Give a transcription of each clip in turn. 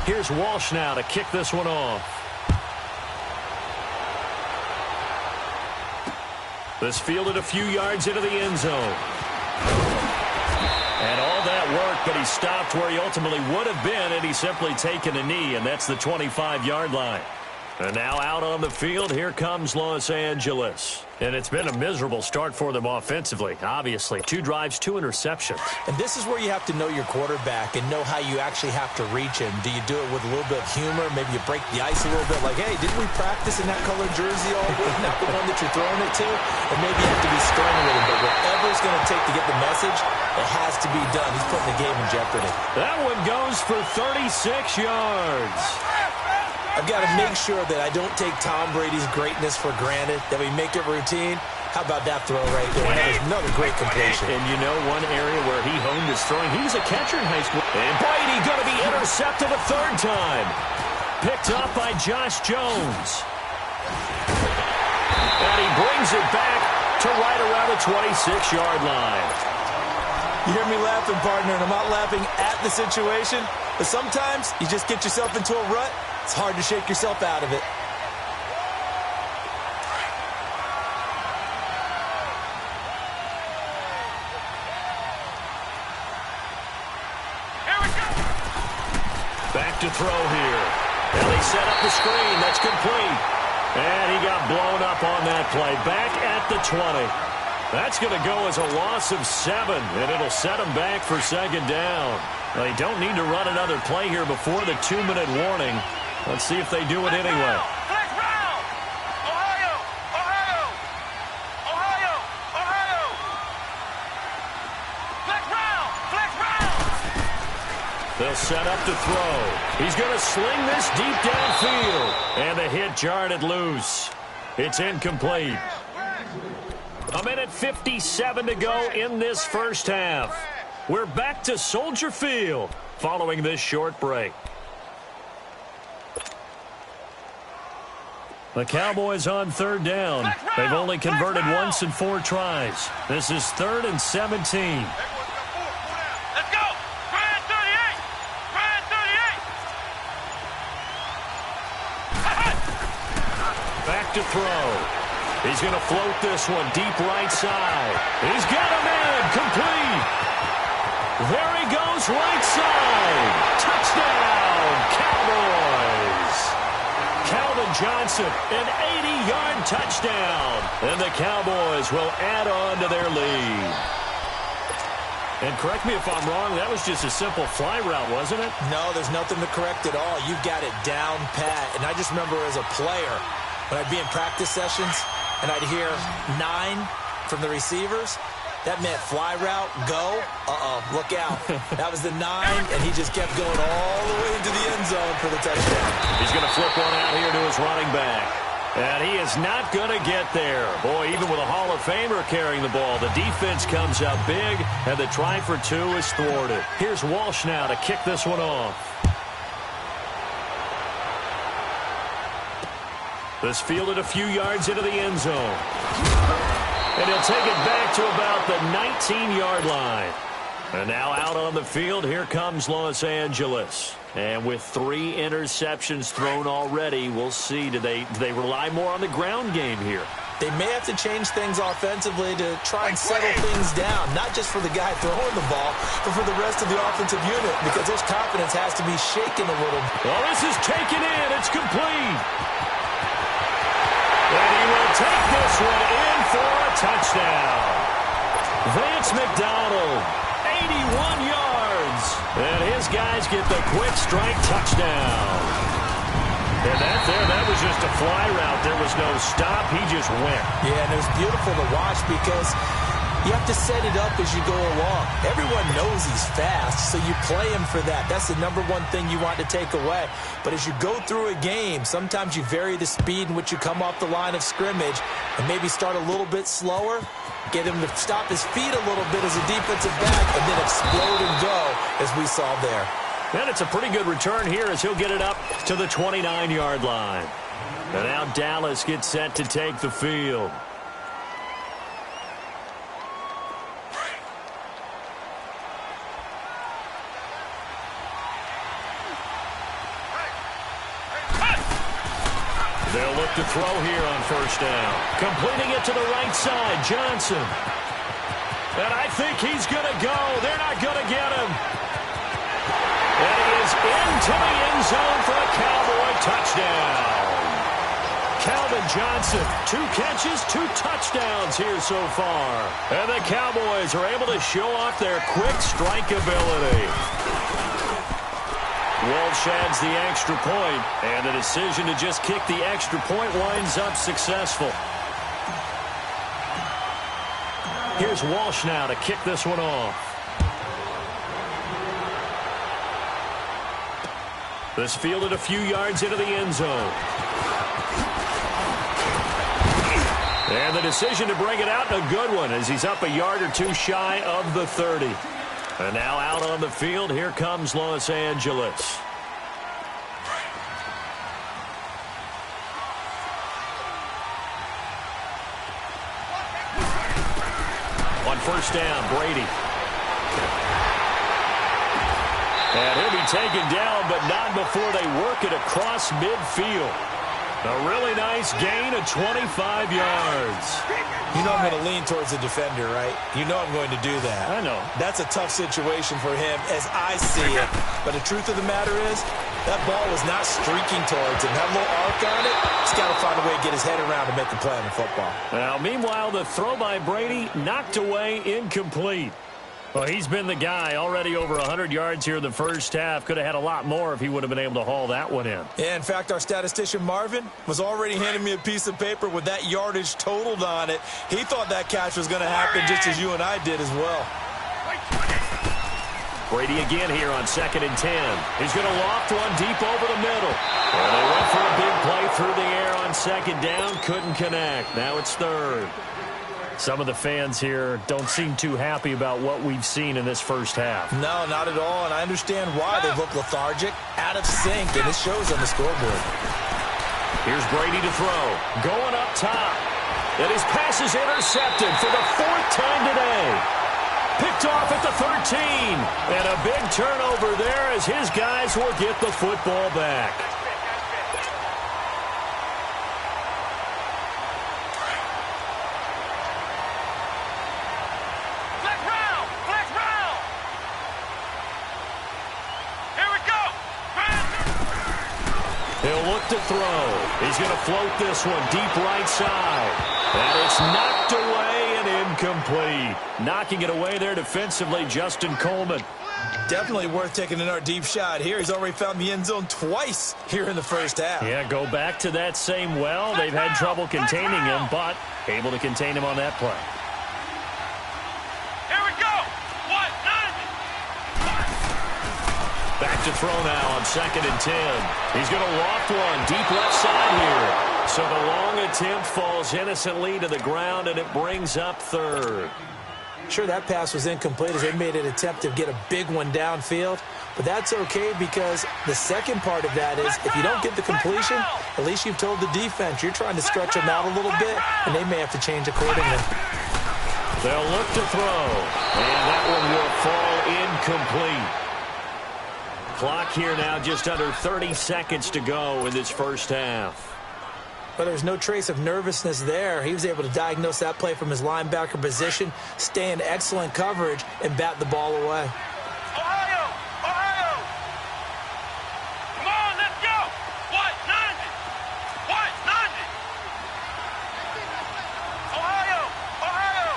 Here's Walsh now to kick this one off. This fielded a few yards into the end zone. And all that work, but he stopped where he ultimately would have been had he simply taken a knee, and that's the 25-yard line. And now out on the field, here comes Los Angeles. And it's been a miserable start for them offensively, obviously. 2 drives, 2 interceptions. And this is where you have to know your quarterback and know how you actually have to reach him. Do you do it with a little bit of humor? Maybe you break the ice a little bit, like, hey, didn't we practice in that colored jersey all week? Not the one that you're throwing it to? And maybe you have to be stern with him. But whatever it's going to take to get the message, it has to be done. He's putting the game in jeopardy. That one goes for 36 yards. I've got to make sure that I don't take Tom Brady's greatness for granted, that we make it routine. How about that throw right there? That was another great completion. And you know one area where he honed his throwing, he was a catcher in high school. And Brady going to be intercepted a 3rd time. Picked up by Josh Jones. And he brings it back to right around the 26-yard line. You hear me laughing, partner, and I'm not laughing at the situation, but sometimes you just get yourself into a rut. It's hard to shake yourself out of it. Here we go. Back to throw here. And they set up the screen. That's complete. And he got blown up on that play. Back at the 20. That's going to go as a loss of 7, and it'll set them back for 2nd down. They don't need to run another play here before the 2-minute warning. Let's see if they do it anyway. They'll set up to throw. He's going to sling this deep downfield. And the hit jarred it loose. It's incomplete. 1:57 to go in this first half. We're back to Soldier Field following this short break. The Cowboys on 3rd down. They've only converted once in 4 tries. This is 3rd and 17. Let's go! Brian 38! Brian 38! Back to throw. He's going to float this one deep right side. He's got him in. Complete. There he goes right side. Touchdown, Cowboys. Calvin Johnson, an 80-yard touchdown. And the Cowboys will add on to their lead. And correct me if I'm wrong, that was just a simple fly route, wasn't it? No, there's nothing to correct at all. You've got it down pat. And I just remember as a player, when I'd be in practice sessions, and I'd hear 9 from the receivers, that meant fly route, go, look out. That was the 9, and he just kept going all the way into the end zone for the touchdown. He's going to flip one out here to his running back. And he is not going to get there. Boy, even with a Hall of Famer carrying the ball, the defense comes up big, and the try for 2 is thwarted. Here's Walsh now to kick this one off. This fielded a few yards into the end zone. And he'll take it back to about the 19-yard line. And now out on the field, here comes Los Angeles. And with 3 interceptions thrown already, we'll see. Do they rely more on the ground game here? They may have to change things offensively to try and settle things down, not just for the guy throwing the ball, but for the rest of the offensive unit, because their confidence has to be shaken a little. Well, this is taken in. It's complete. And he will take this one in for a touchdown. Vance McDonald, 81 yards. And his guys get the quick strike touchdown. And that was just a fly route. There was no stop. He just went. Yeah, and it was beautiful to watch because you have to set it up as you go along. Everyone knows he's fast, so you play him for that. That's the number one thing you want to take away. But as you go through a game, sometimes you vary the speed in which you come off the line of scrimmage and maybe start a little bit slower, get him to stop his feet a little bit as a defensive back, and then explode and go, as we saw there. And it's a pretty good return here as he'll get it up to the 29-yard line. And now Dallas gets set to take the field. They'll look to throw here on first down. Completing it to the right side, Johnson. And I think he's going to go. They're not going to get him. And he is into the end zone for a Cowboy touchdown. Calvin Johnson, 2 catches, 2 touchdowns here so far. And the Cowboys are able to show off their quick strike ability. Walsh adds the extra point, and the decision to just kick the extra point winds up successful. Here's Walsh now to kick this one off. This fielded a few yards into the end zone. And the decision to bring it out, a good one, as he's up a yard or 2 shy of the 30. And now out on the field, here comes Los Angeles. On first down, Brady. And he'll be taken down, but not before they work it across midfield. A really nice gain of 25 yards. You know I'm going to lean towards the defender, right? You know I'm going to do that. I know. That's a tough situation for him as I see it. But the truth of the matter is, that ball was not streaking towards him. That little arc on it, he's got to find a way to get his head around to make the play on the football. Now, meanwhile, the throw by Brady knocked away, incomplete. Well, he's been the guy, already over 100 yards here in the first half. Could have had a lot more if he would have been able to haul that one in. Yeah, in fact, our statistician Marvin was already handing me a piece of paper with that yardage totaled on it. He thought that catch was going to happen just as you and I did as well. Brady again here on 2nd and 10. He's going to loft one deep over the middle. And they went for a big play through the air on 2nd down. Couldn't connect. Now it's 3rd. Some of the fans here don't seem too happy about what we've seen in this first half. No, not at all, and I understand why. They look lethargic, out of sync, and it shows on the scoreboard. Here's Brady to throw. Going up top. And his pass is intercepted for the 4th time today. Picked off at the 13. And a big turnover there as his guys will get the football back. He'll look to throw. He's going to float this one deep right side. And it's knocked away and incomplete. Knocking it away there defensively, Justin Coleman. Definitely worth taking another deep shot here. He's already found the end zone twice here in the first half. Yeah, go back to that same well. They've had trouble containing him, but able to contain him on that play. Back to throw now on 2nd and 10. He's going to loft one deep left side here. So the long attempt falls innocently to the ground, and it brings up 3rd. Sure, that pass was incomplete as they made an attempt to get a big one downfield. But that's okay because the second part of that is if you don't get the completion, at least you've told the defense you're trying to stretch them out a little bit, and they may have to change accordingly. They'll look to throw, and that one will fall incomplete. Clock here now, just under 30 seconds to go in this first half. But there's no trace of nervousness there. He was able to diagnose that play from his linebacker position, stay in excellent coverage, and bat the ball away. Ohio! Ohio! Come on, let's go! What? 90! What? 90! Ohio! Ohio!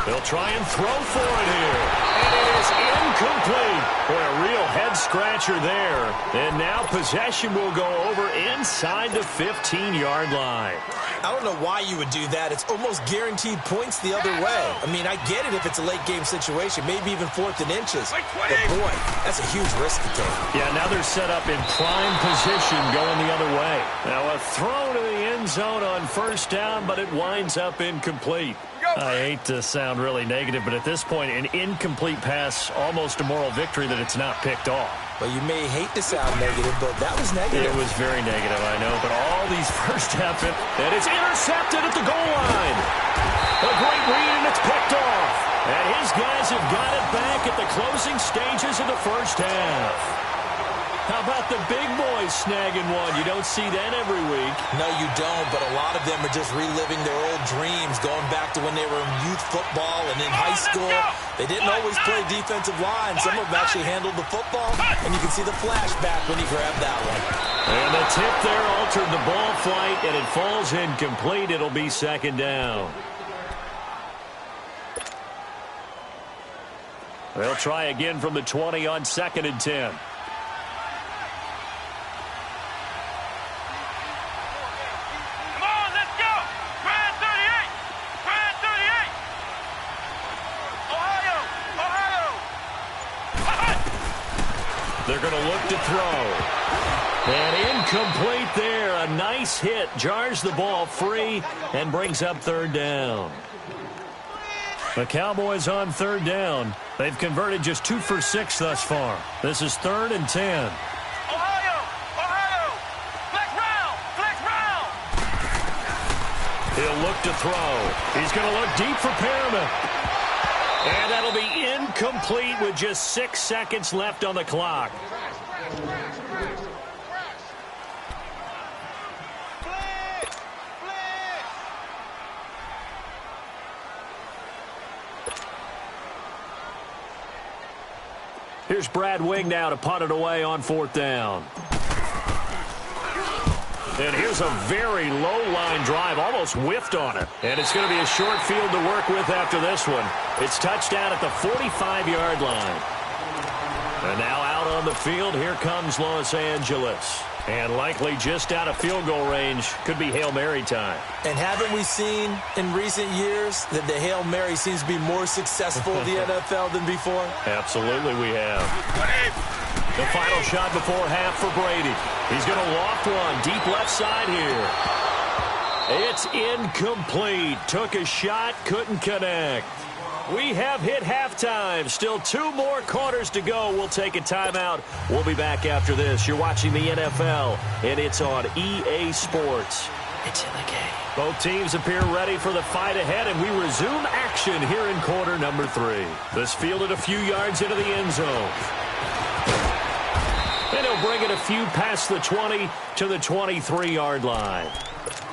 They'll try and throw for it here. And it is incomplete. Boy, a real head-scratcher there. And now possession will go over inside the 15-yard line. I don't know why you would do that. It's almost guaranteed points the other way. I mean, I get it if it's a late-game situation, maybe even 4th and inches. But, boy, that's a huge risk to take. Yeah, now they're set up in prime position going the other way. Now a throw to the end zone on first down, but it winds up incomplete. I hate to sound really negative, but at this point, an incomplete pass, almost a moral victory that it's not picked off. Well, you may hate to sound negative, but that was negative. It was very negative, I know, but all these first half, and it's intercepted at the goal line. A great read, and it's picked off. And his guys have got it back at the closing stages of the first half. How about the big boys snagging one? You don't see that every week. No, you don't, but a lot of them are just reliving their old dreams, going back to when they were in youth football and in high school. They didn't always play defensive line. Some of them actually handled the football, and you can see the flashback when he grabbed that one. And the tip there altered the ball flight, and it falls incomplete. It'll be second down. They'll try again from the 20 on 2nd and 10. They're going to look to throw. And incomplete there. A nice hit. Jars the ball free and brings up 3rd down. The Cowboys on 3rd down. They've converted just 2 for 6 thus far. This is 3rd and 10. Ohio, flex round. He'll look to throw. He's going to look deep for Perriman. And that'll be incomplete with just 6 seconds left on the clock. Here's Brad Wing now to punt it away on 4th down. And here's a very low-line drive, almost whiffed on it. And it's going to be a short field to work with after this one. It's touchdown at the 45-yard line. And now out on the field, here comes Los Angeles. And likely just out of field goal range. Could be Hail Mary time. And haven't we seen in recent years that the Hail Mary seems to be more successful in the NFL than before? Absolutely we have. The final shot before half for Brady. He's going to loft one deep left side here. It's incomplete. Took a shot, couldn't connect. We have hit halftime. Still 2 more quarters to go. We'll take a timeout. We'll be back after this. You're watching the NFL, and it's on EA Sports. It's in the game. Both teams appear ready for the fight ahead, and we resume action here in quarter number 3. This fielded a few yards into the end zone. And he'll bring it a few past the 20 to the 23-yard line.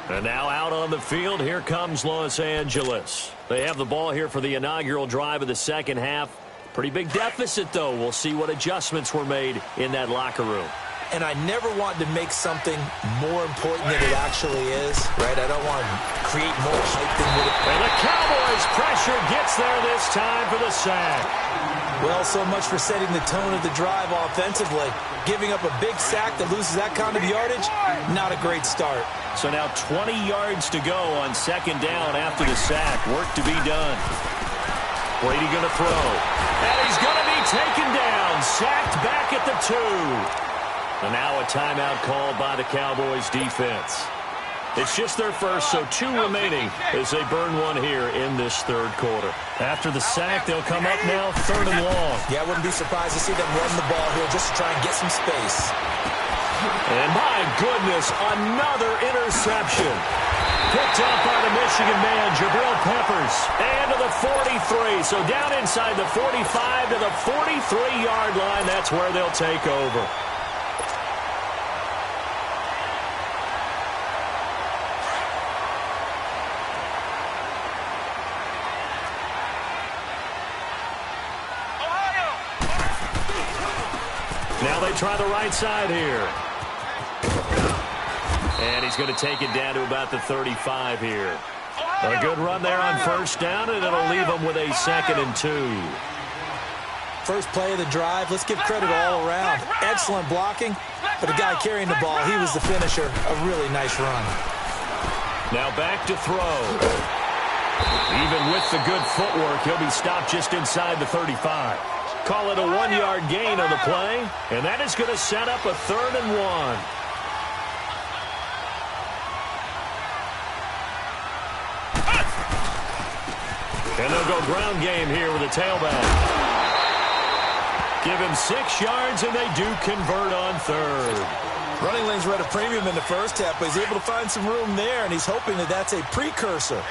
And now out on the field, here comes Los Angeles. They have the ball here for the inaugural drive of the second half. Pretty big deficit, though. We'll see what adjustments were made in that locker room. And I never want to make something more important than it actually is, right? I don't want to create more hype than what it is. And the Cowboys' pressure gets there this time for the sack. Well, so much for setting the tone of the drive offensively. Giving up a big sack that loses that kind of yardage, not a great start. So now 20 yards to go on 2nd down after the sack. Work to be done. Brady going to throw. And he's going to be taken down. Sacked back at the 2. And now a timeout called by the Cowboys defense. It's just their first, so 2 remaining as they burn one here in this 3rd quarter. After the sack, they'll come up now 3rd and long. Yeah, I wouldn't be surprised to see them run the ball here just to try and get some space. And my goodness, another interception. Picked up by the Michigan man, Jabril Peppers. And to the 43. So down inside the 45 to the 43-yard line. That's where they'll take over. Now they try the right side here. And he's going to take it down to about the 35 here. A good run there on 1st down, and it'll leave them with a 2nd and 2. First play of the drive, let's give credit all around. Excellent blocking, but the guy carrying the ball, he was the finisher. A really nice run. Now back to throw. Even with the good footwork, he'll be stopped just inside the 35. Call it a 1-yard gain on the play, and that is going to set up a 3rd and 1. And they'll go ground game here with a tailback. Give him 6 yards, and they do convert on 3rd. Running lanes were at a premium in the first half, but he's able to find some room there, and he's hoping that that's a precursor